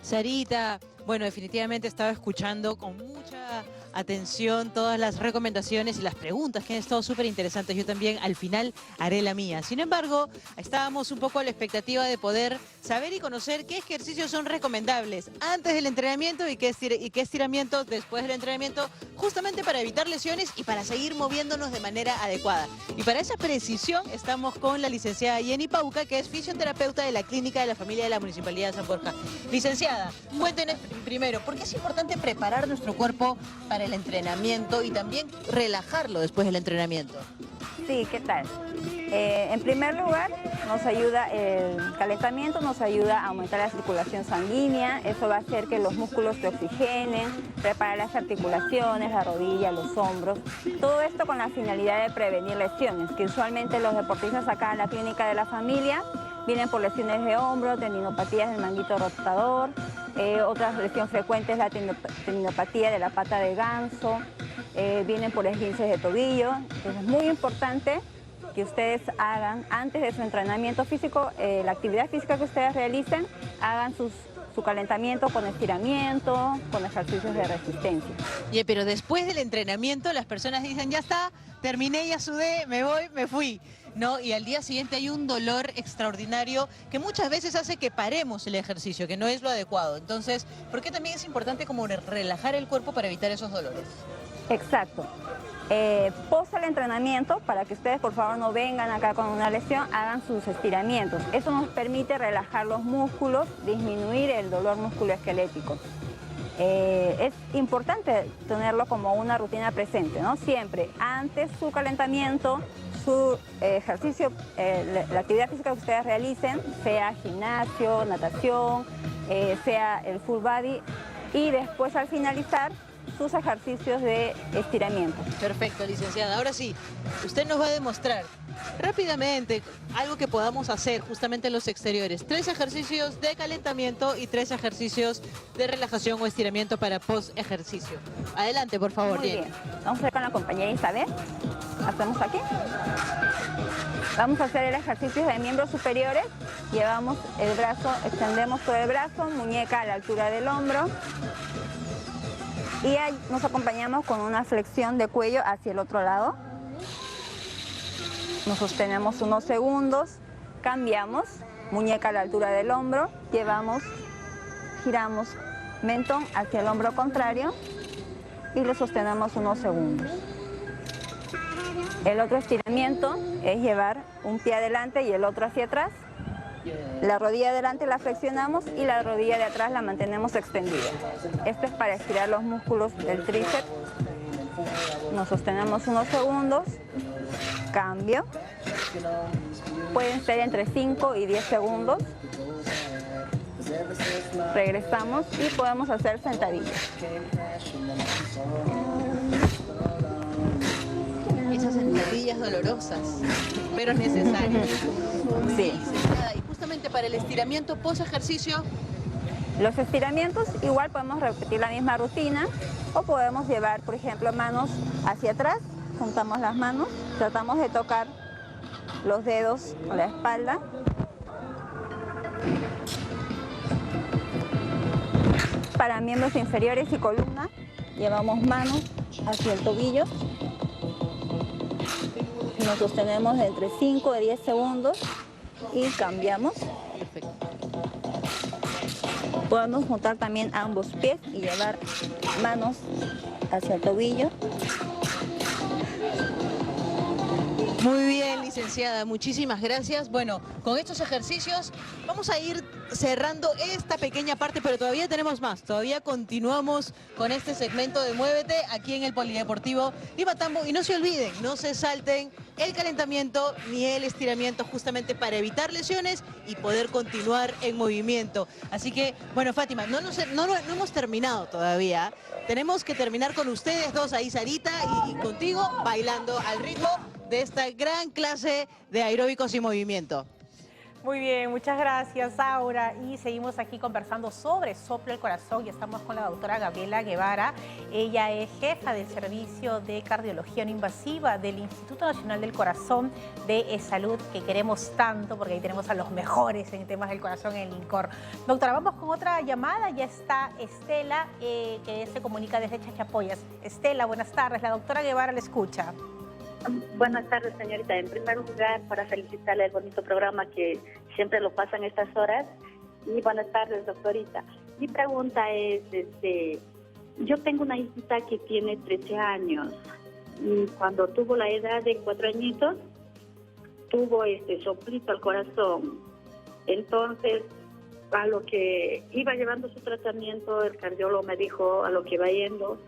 Sarita, bueno, definitivamente estaba escuchando con mucha atención todas las recomendaciones y las preguntas que han estado súper interesantes. Yo también al final haré la mía. Sin embargo, estábamos un poco a la expectativa de poder saber y conocer qué ejercicios son recomendables antes del entrenamiento y qué estiramientos después del entrenamiento, justamente para evitar lesiones y para seguir moviéndonos de manera adecuada. Y para esa precisión estamos con la licenciada Jenny Pauca, que es fisioterapeuta de la Clínica de la Familia de la Municipalidad de San Borja. Licenciada, cuéntenos primero, ¿por qué es importante preparar nuestro cuerpo para el entrenamiento y también relajarlo después del entrenamiento? Sí, ¿qué tal? En primer lugar, nos ayuda el calentamiento, nos ayuda a aumentar la circulación sanguínea. Eso va a hacer que los músculos se oxigenen, preparar las articulaciones, la rodilla, los hombros. Todo esto con la finalidad de prevenir lesiones, que usualmente los deportistas acá en la Clínica de la Familia vienen por lesiones de hombro, tendinopatías del manguito rotador. Otra lesión frecuente es la tendinopatía de la pata de ganso. Vienen por esguinces de tobillo. Entonces es muy importante que ustedes hagan antes de su entrenamiento físico, la actividad física que ustedes realicen, hagan su calentamiento con estiramiento, con ejercicios de resistencia. Pero después del entrenamiento las personas dicen, ya está, terminé, ya sudé, me voy, me fui, ¿no? Y al día siguiente hay un dolor extraordinario que muchas veces hace que paremos el ejercicio, que no es lo adecuado. Entonces, ¿por qué también es importante como relajar el cuerpo para evitar esos dolores? Exacto. Post el entrenamiento, para que ustedes por favor no vengan acá con una lesión, hagan sus estiramientos. Eso nos permite relajar los músculos, disminuir el dolor musculoesquelético. Es importante tenerlo como una rutina presente, ¿no? Siempre, antes su calentamiento, su ejercicio, la actividad física que ustedes realicen, sea gimnasio, natación, sea el full body, y después al finalizar, sus ejercicios de estiramiento. Perfecto, licenciada. Ahora sí, usted nos va a demostrar rápidamente algo que podamos hacer justamente en los exteriores. 3 ejercicios de calentamiento y 3 ejercicios de relajación o estiramiento para post ejercicio. Adelante, por favor. Muy bien. Vamos a ver con la compañera Isabel. Hacemos aquí. Vamos a hacer el ejercicio de miembros superiores. Llevamos el brazo, extendemos todo el brazo, muñeca a la altura del hombro. Y ahí nos acompañamos con una flexión de cuello hacia el otro lado. Nos sostenemos unos segundos, cambiamos, muñeca a la altura del hombro, giramos mentón hacia el hombro contrario y lo sostenemos unos segundos. El otro estiramiento es llevar un pie adelante y el otro hacia atrás. La rodilla de adelante la flexionamos y la rodilla de atrás la mantenemos extendida. Esto es para estirar los músculos del tríceps. Nos sostenemos unos segundos, cambio. Pueden ser entre 5 y 10 segundos. Regresamos y podemos hacer sentadillas. Esas sentadillas dolorosas, pero necesarias. Sí. Y justamente para el estiramiento post ejercicio. Los estiramientos igual podemos repetir la misma rutina o podemos llevar, por ejemplo, manos hacia atrás, juntamos las manos, tratamos de tocar los dedos con la espalda. Para miembros inferiores y columna, llevamos manos hacia el tobillo. Nos sostenemos de entre 5 a 10 segundos y cambiamos. Perfecto. Podemos juntar también ambos pies y llevar manos hacia el tobillo. Muy bien, licenciada, muchísimas gracias. Bueno, con estos ejercicios vamos a ir cerrando esta pequeña parte, pero todavía tenemos más. Todavía continuamos con este segmento de Muévete aquí en el Polideportivo Limatambo. Y no se olviden, no se salten el calentamiento ni el estiramiento, justamente para evitar lesiones y poder continuar en movimiento. Así que, bueno, Fátima, no hemos terminado todavía. Tenemos que terminar con ustedes dos ahí, Sarita, y contigo, bailando al ritmo de esta gran clase de aeróbicos y movimiento. Muy bien, muchas gracias, Aura. Y seguimos aquí conversando sobre soplo del corazón y estamos con la doctora Gabriela Guevara. Ella es jefa del Servicio de Cardiología No Invasiva del Instituto Nacional del Corazón de Salud, que queremos tanto porque ahí tenemos a los mejores en temas del corazón en el INCOR. Doctora, vamos con otra llamada. Ya está Estela, que se comunica desde Chachapoyas. Estela, buenas tardes. La doctora Guevara le escucha. Buenas tardes, señorita. En primer lugar, para felicitarle el bonito programa que siempre lo pasan estas horas. Y buenas tardes, doctorita. Mi pregunta es, yo tengo una hijita que tiene 13 años y cuando tuvo la edad de 4 añitos, tuvo soplito al corazón. Entonces, a lo que iba llevando su tratamiento, el cardiólogo me dijo, a lo que va yendo,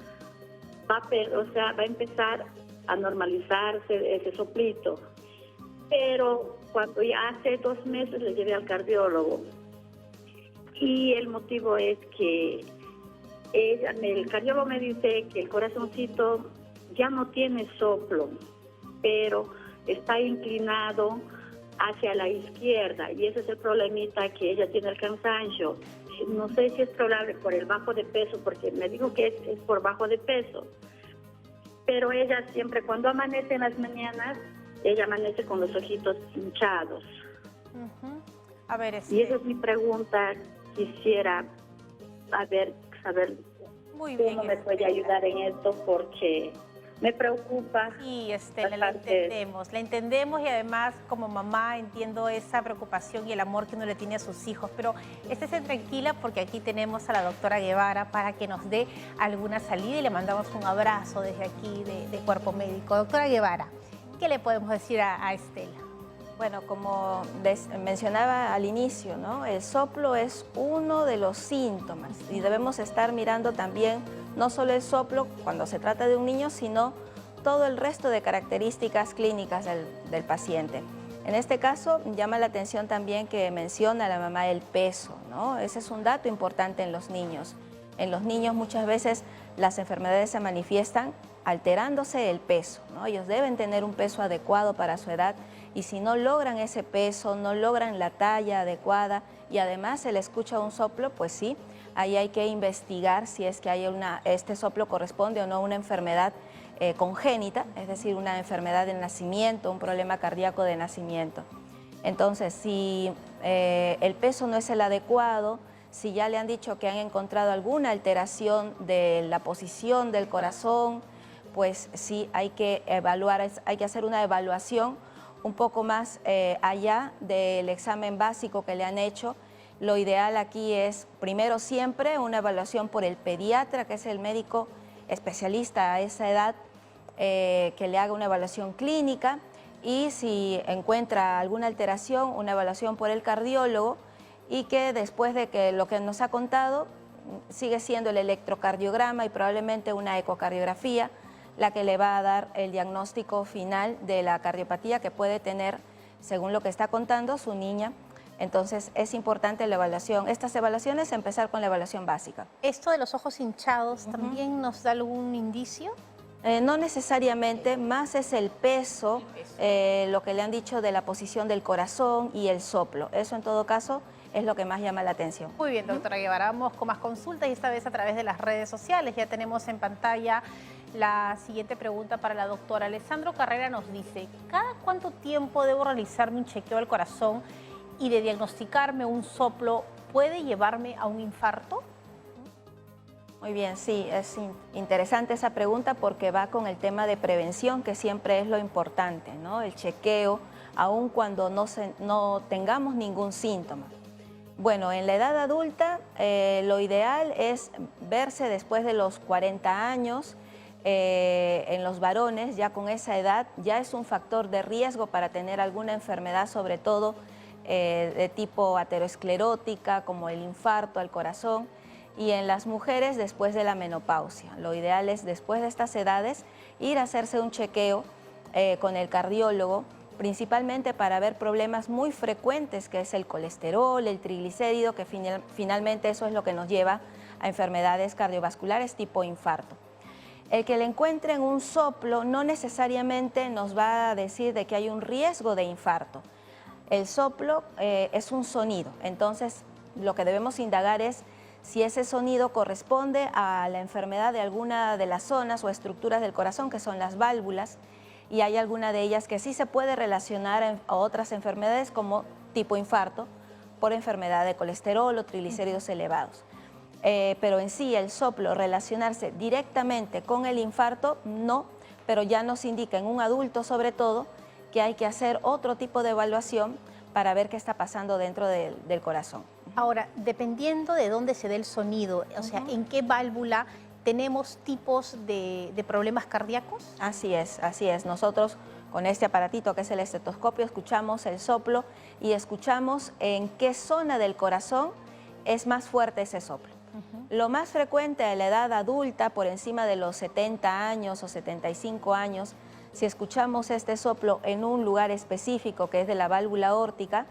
va a empezar a normalizarse ese soplito. Pero cuando ya hace 2 meses le llevé al cardiólogo y el motivo es que el cardiólogo me dice que el corazoncito ya no tiene soplo, pero está inclinado hacia la izquierda y ese es el problemita, que ella tiene el cansancio. No sé si es probable por el bajo de peso, porque me dijo que es por bajo de peso. Pero ella siempre, cuando amanece en las mañanas, ella amanece con los ojitos hinchados. A ver, y esa es mi pregunta. Quisiera saber muy bien, cómo me puede ayudar en esto, porque me preocupa. Sí, Estela, la entendemos y además como mamá entiendo esa preocupación y el amor que uno le tiene a sus hijos, pero estése tranquila porque aquí tenemos a la doctora Guevara para que nos dé alguna salida y le mandamos un abrazo desde aquí de Cuerpo Médico. Doctora Guevara, ¿qué le podemos decir a Estela? Bueno, como mencionaba al inicio, ¿no? El soplo es uno de los síntomas y debemos estar mirando también no solo el soplo cuando se trata de un niño, sino todo el resto de características clínicas del paciente. En este caso, llama la atención también que menciona la mamá el peso, ¿no? Ese es un dato importante en los niños. En los niños muchas veces las enfermedades se manifiestan alterándose el peso, ¿no? Ellos deben tener un peso adecuado para su edad y si no logran ese peso, no logran la talla adecuada y además se le escucha un soplo, pues sí, ahí hay que investigar si es que hay este soplo corresponde o no a una enfermedad congénita, es decir, una enfermedad de nacimiento, un problema cardíaco de nacimiento. Entonces, si el peso no es el adecuado, si ya le han dicho que han encontrado alguna alteración de la posición del corazón, pues sí hay que evaluar, hay que hacer una evaluación un poco más allá del examen básico que le han hecho. Lo ideal aquí es, primero siempre, una evaluación por el pediatra, que es el médico especialista a esa edad, que le haga una evaluación clínica y si encuentra alguna alteración, una evaluación por el cardiólogo y que después de que lo que nos ha contado sigue siendo el electrocardiograma y probablemente una ecocardiografía la que le va a dar el diagnóstico final de la cardiopatía que puede tener, según lo que está contando, su niña. Entonces es importante la evaluación. Estas evaluaciones, empezar con la evaluación básica. ¿Esto de los ojos hinchados también nos da algún indicio? No necesariamente, más es el peso, lo que le han dicho de la posición del corazón y el soplo. Eso en todo caso es lo que más llama la atención. Muy bien, doctora Guevara, vamos con más consultas y esta vez a través de las redes sociales. Ya tenemos en pantalla la siguiente pregunta para la doctora. Alessandro Carrera nos dice, ¿cada cuánto tiempo debo realizarme un chequeo del corazón y de diagnosticarme un soplo puede llevarme a un infarto? Muy bien, sí, es interesante esa pregunta porque va con el tema de prevención, que siempre es lo importante, ¿no? El chequeo, aun cuando no tengamos ningún síntoma. Bueno, en la edad adulta lo ideal es verse después de los 40 años, en los varones, ya con esa edad, ya es un factor de riesgo para tener alguna enfermedad, sobre todo de tipo aterosclerótica, como el infarto al corazón, y en las mujeres después de la menopausia. Lo ideal es después de estas edades ir a hacerse un chequeo con el cardiólogo, principalmente para ver problemas muy frecuentes que es el colesterol, el triglicérido, que finalmente eso es lo que nos lleva a enfermedades cardiovasculares tipo infarto. El que le encuentren un soplo no necesariamente nos va a decir de que hay un riesgo de infarto. El soplo es un sonido, entonces lo que debemos indagar es si ese sonido corresponde a la enfermedad de alguna de las zonas o estructuras del corazón, que son las válvulas, y hay alguna de ellas que sí se puede relacionar a otras enfermedades como tipo infarto, por enfermedad de colesterol o triglicéridos elevados. Pero en sí el soplo relacionarse directamente con el infarto, no, pero ya nos indica en un adulto sobre todo que hay que hacer otro tipo de evaluación para ver qué está pasando dentro del corazón. Ahora, dependiendo de dónde se dé el sonido, o sea, en qué válvula, ¿tenemos tipos de problemas cardíacos? Así es, así es. Nosotros con este aparatito que es el estetoscopio escuchamos el soplo y escuchamos en qué zona del corazón es más fuerte ese soplo. Lo más frecuente a la edad adulta, por encima de los 70 años o 75 años, si escuchamos este soplo en un lugar específico que es de la válvula aórtica,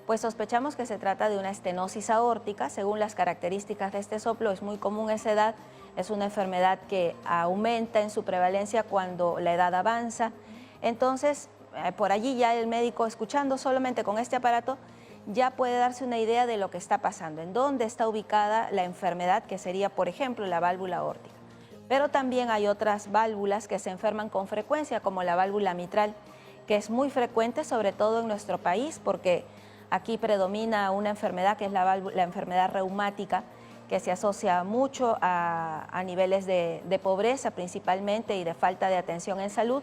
pues sospechamos que se trata de una estenosis aórtica. Según las características de este soplo, es muy común a esa edad, es una enfermedad que aumenta en su prevalencia cuando la edad avanza. Entonces, por allí ya el médico, escuchando solamente con este aparato, ya puede darse una idea de lo que está pasando, en dónde está ubicada la enfermedad, que sería, por ejemplo, la válvula aórtica. Pero también hay otras válvulas que se enferman con frecuencia, como la válvula mitral, que es muy frecuente, sobre todo en nuestro país, porque aquí predomina una enfermedad que es la enfermedad reumática, que se asocia mucho a niveles de pobreza principalmente y de falta de atención en salud,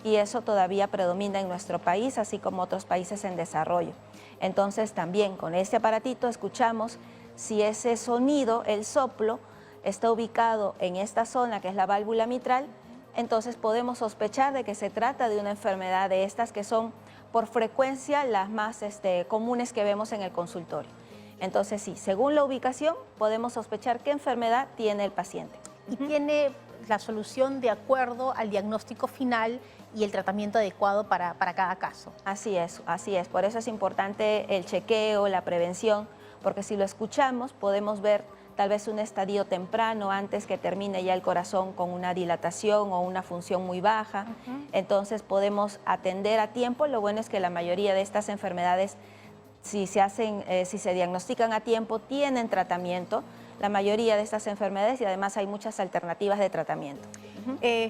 y eso todavía predomina en nuestro país, así como otros países en desarrollo. Entonces también con este aparatito escuchamos si ese sonido, el soplo, está ubicado en esta zona que es la válvula mitral, entonces podemos sospechar de que se trata de una enfermedad de estas que son por frecuencia las más comunes que vemos en el consultorio. Entonces sí, según la ubicación podemos sospechar qué enfermedad tiene el paciente. Y tiene la solución de acuerdo al diagnóstico final y el tratamiento adecuado para cada caso. Así es, por eso es importante el chequeo, la prevención, porque si lo escuchamos podemos ver tal vez un estadio temprano antes que termine ya el corazón con una dilatación o una función muy baja. Entonces podemos atender a tiempo. Lo bueno es que la mayoría de estas enfermedades, si se diagnostican a tiempo, tienen tratamiento. La mayoría de estas enfermedades, y además hay muchas alternativas de tratamiento.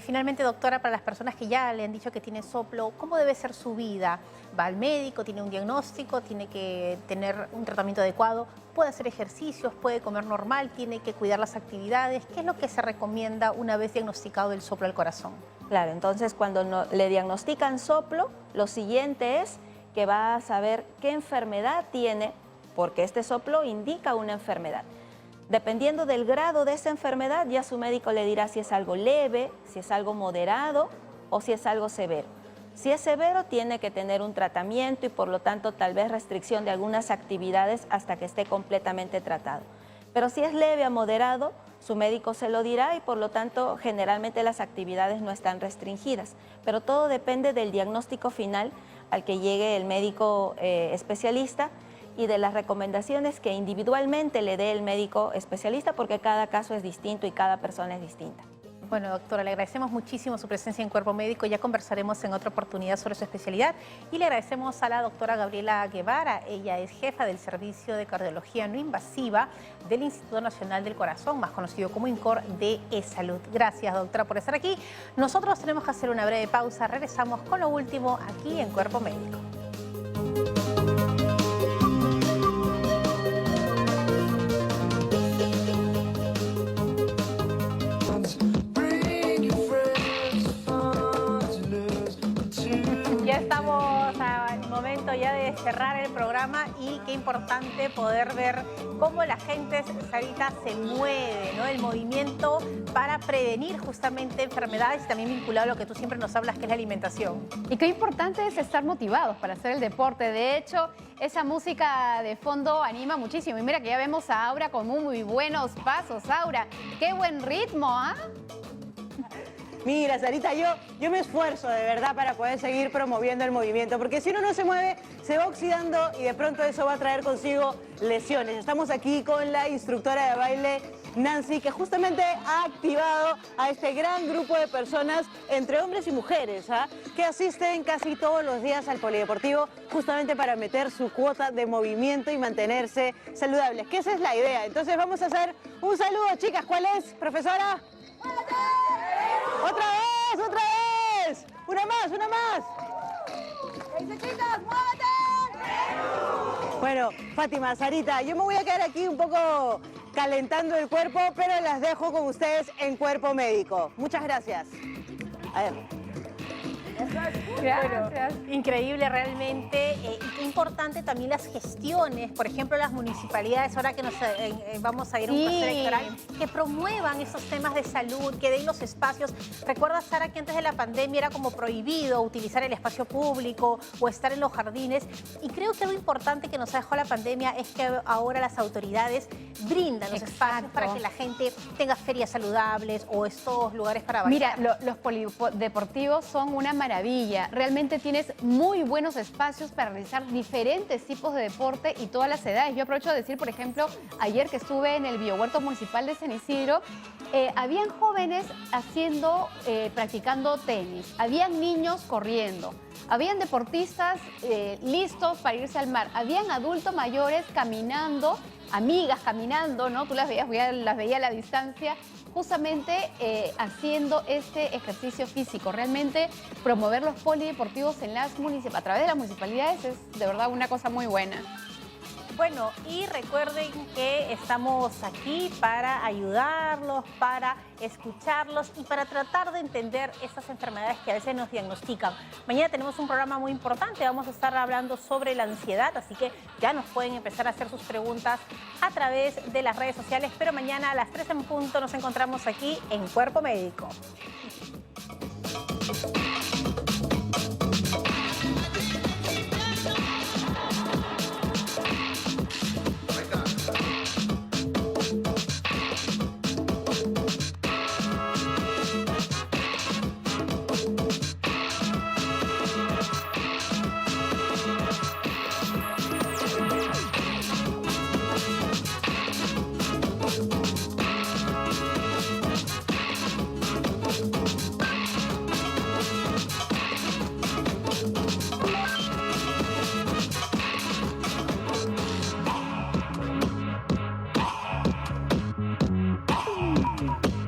Finalmente, doctora, para las personas que ya le han dicho que tiene soplo, ¿cómo debe ser su vida? ¿Va al médico, tiene un diagnóstico, tiene que tener un tratamiento adecuado? ¿Puede hacer ejercicios, puede comer normal, tiene que cuidar las actividades? ¿Qué es lo que se recomienda una vez diagnosticado el soplo al corazón? Claro, entonces cuando le diagnostican soplo, lo siguiente es que va a saber qué enfermedad tiene, porque este soplo indica una enfermedad. Dependiendo del grado de esa enfermedad, ya su médico le dirá si es algo leve, si es algo moderado o si es algo severo. Si es severo, tiene que tener un tratamiento y por lo tanto tal vez restricción de algunas actividades hasta que esté completamente tratado. Pero si es leve a moderado, su médico se lo dirá y por lo tanto generalmente las actividades no están restringidas. Pero todo depende del diagnóstico final al que llegue el médico especialista y de las recomendaciones que individualmente le dé el médico especialista, porque cada caso es distinto y cada persona es distinta. Bueno, doctora, le agradecemos muchísimo su presencia en Cuerpo Médico. Ya conversaremos en otra oportunidad sobre su especialidad. Y le agradecemos a la doctora Gabriela Guevara. Ella es jefa del Servicio de Cardiología No Invasiva del Instituto Nacional del Corazón, más conocido como INCOR de eSalud. Gracias, doctora, por estar aquí. Nosotros tenemos que hacer una breve pausa. Regresamos con lo último aquí en Cuerpo Médico. Ya de cerrar el programa y qué importante poder ver cómo la gente, Sarita, se mueve, ¿no? El movimiento para prevenir justamente enfermedades y también vinculado a lo que tú siempre nos hablas, que es la alimentación. Y qué importante es estar motivados para hacer el deporte. De hecho, esa música de fondo anima muchísimo. Y mira que ya vemos a Aura con muy buenos pasos. Aura, qué buen ritmo, ¿ah? Mira, Sarita, yo me esfuerzo de verdad para poder seguir promoviendo el movimiento, porque si uno no se mueve, se va oxidando y de pronto eso va a traer consigo lesiones. Estamos aquí con la instructora de baile Nancy, que justamente ha activado a este gran grupo de personas, entre hombres y mujeres, que asisten casi todos los días al polideportivo justamente para meter su cuota de movimiento y mantenerse saludables, que esa es la idea. Entonces vamos a hacer un saludo, chicas. ¿Cuál es, profesora? ¡Otra vez! ¡Otra vez! ¡Una más! ¡Una más! Bueno, Fátima, Sarita, yo me voy a quedar aquí un poco calentando el cuerpo, pero las dejo con ustedes en Cuerpo Médico. Muchas gracias. A ver. Gracias. Bueno, increíble realmente. Y qué importante también las gestiones, por ejemplo, las municipalidades, ahora que nos vamos a ir a un proceso electoral, que promuevan esos temas de salud, que den los espacios. Recuerda, Sara, que antes de la pandemia era como prohibido utilizar el espacio público o estar en los jardines. Y creo que lo importante que nos dejó la pandemia es que ahora las autoridades brindan los espacios para que la gente tenga ferias saludables o estos lugares para bailar. Mira, los polideportivos son una maravilla. Realmente tienes muy buenos espacios para realizar diferentes tipos de deporte y todas las edades. Yo aprovecho de decir, por ejemplo, ayer que estuve en el Biohuerto Municipal de San Isidro, habían jóvenes practicando tenis, habían niños corriendo, habían deportistas listos para irse al mar, habían adultos mayores caminando, amigas caminando, ¿no? Tú las veías a la distancia, justamente haciendo este ejercicio físico. Realmente promover los polideportivos a través de las municipalidades es de verdad una cosa muy buena. Bueno, y recuerden que estamos aquí para ayudarlos, para escucharlos y para tratar de entender estas enfermedades que a veces nos diagnostican. Mañana tenemos un programa muy importante, vamos a estar hablando sobre la ansiedad, así que ya nos pueden empezar a hacer sus preguntas a través de las redes sociales, pero mañana a las 3 en punto nos encontramos aquí en Cuerpo Médico.